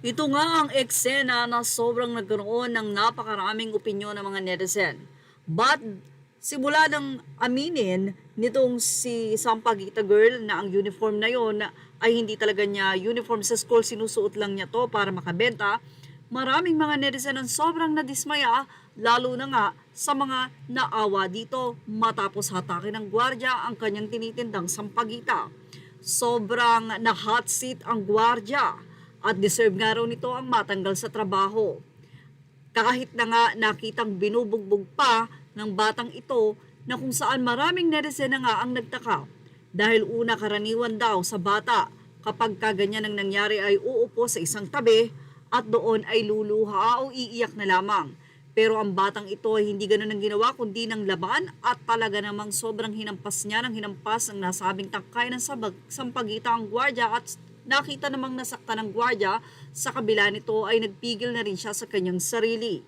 Ito nga ang eksena na sobrang nagkaroon ng napakaraming opinyon ng mga netizen. But simula ng aminin nitong si Sampaguita Girl na ang uniform na yon ay hindi talaga niya uniform sa school, sinusuot lang niya to para makabenta, maraming mga netizen ang sobrang nadismaya, lalo na nga sa mga naawa dito matapos hatake ng gwardya ang kanyang tinitindang sampagita. Sobrang na hot seat ang gwardya at deserve nga raw nito ang matanggal sa trabaho. Kahit na nga nakitang binubugbog pa ng batang ito na kung saan maraming netizen na nga ang nagtaka. Dahil una karaniwan daw sa bata kapag kaganyan ang nangyari ay uupo sa isang tabi at doon ay luluha o iiyak na lamang. Pero ang batang ito ay hindi ganun ang ginawa kundi ng laban at talaga namang sobrang hinampas niya ng hinampas ang nasabing tangkay ng sampagita ang gwardya at nakita namang nasaktan ng gwardya. Sa kabila nito ay nagpigil na rin siya sa kanyang sarili.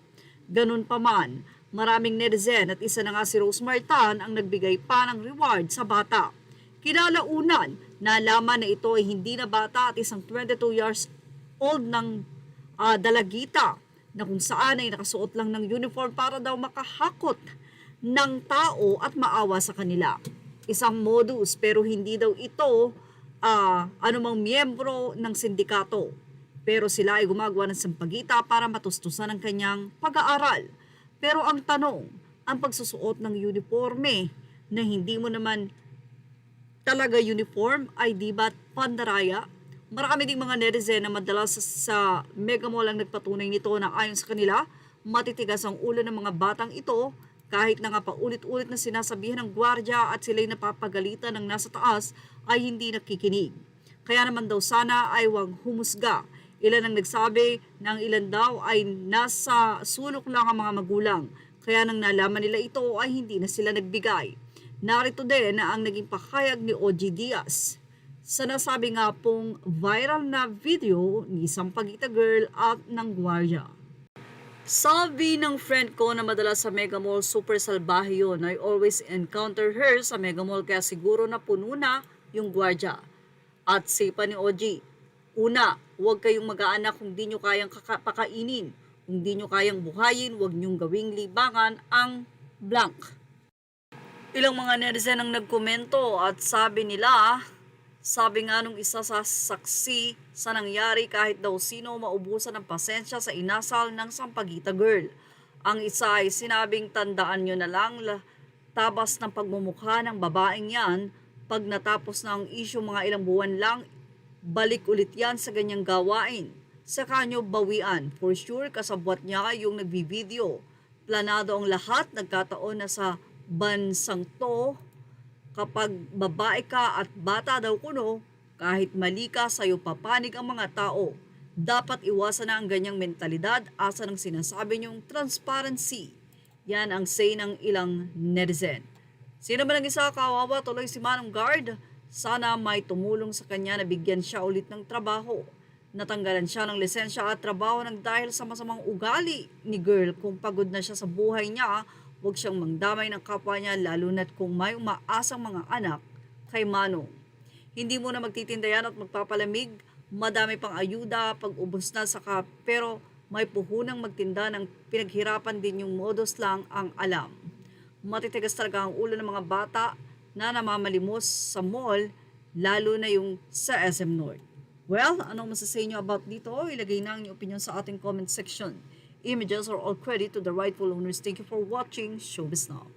Ganun pa man, maraming netizen at isa na nga si Rose Martan ang nagbigay pa ng reward sa bata. Kinalaunan, nalaman na ito ay hindi na bata at isang 22 years old ng dalagita na kung saan ay nakasuot lang ng uniform para daw makahakot ng tao at maawa sa kanila. Isang modus pero hindi daw ito anumang miyembro ng sindikato. Pero sila ay gumagawa ng sampagita para matustusan ang kanyang pag-aaral. Pero ang tanong, ang pagsusuot ng uniforme na hindi mo naman talaga uniform ay di ba pandaraya? Marami ding mga netizen na madalas sa Mega Mall ang nagpatunay nito na ayon sa kanila, matitigas ang ulo ng mga batang ito kahit na nga paulit-ulit na sinasabihan ng gwardya at sila'y napapagalitan ng nasa taas ay hindi nakikinig. Kaya naman daw sana ay huwag humusga. Ilan ang nagsabi na ang ilan daw ay nasa sulok lang ang mga magulang. Kaya nang nalaman nila ito ay hindi na sila nagbigay. Narito din na ang naging pakayag ni OG Diaz sa nasabi nga pong viral na video ni Sampaguita Girl at ng gwardya. Sabi ng friend ko na madalas sa Mega Mall, super salbahe yun. I always encounter her sa Mega Mall kaya siguro na puno na yung gwardya. At sipa ni OG, una, huwag kayong mag-aanak kung di nyo kayang pakainin. Kung di nyo kayang buhayin, huwag nyong gawing libangan ang blank. Ilang mga netizen ang nagkomento at sabi nga nung isa sa saksi sa nangyari kahit daw sino maubusan ng pasensya sa inasal ng Sampaguita Girl. Ang isa ay sinabing tandaan nyo na lang tabas ng pagmumukha ng babaeng yan pag natapos na ang issue mga ilang buwan lang, balik ulit yan sa ganyang gawain. Saka nyo bawian. For sure kasabwat niya yung nagbi-video. Planado ang lahat, nagkataon na sa bansang to. Kapag babae ka at bata daw kuno, kahit mali ka sa'yo papanig ang mga tao. Dapat iwasan na ang ganyang mentalidad asa ng sinasabi niyong transparency. Yan ang say ng ilang netizen. Sino ba nang isa kawawa tuloy si Manong Guard? Sana may tumulong sa kanya na bigyan siya ulit ng trabaho. Natanggalan siya ng lisensya at trabaho ng dahil sa masamang ugali ni Girl. Kung pagod na siya sa buhay niya, huwag siyang mangdamay ng kapwa niya lalo na't kung may umaasang mga anak kay Manong. Hindi mo na magtitinda yan at magpapalamig, madami pang ayuda pag ubos na saka pero may puhunang magtinda ng pinaghirapan din yung modus lang ang alam. Matitigas talaga ang ulo ng mga bata na namamalimos sa mall lalo na yung sa SM North. Well, anong masasay nyo about dito? Ilagay na ang inyong opinion sa ating comment section. Images are all credit to the rightful owners. Thank you for watching Showbiz Now.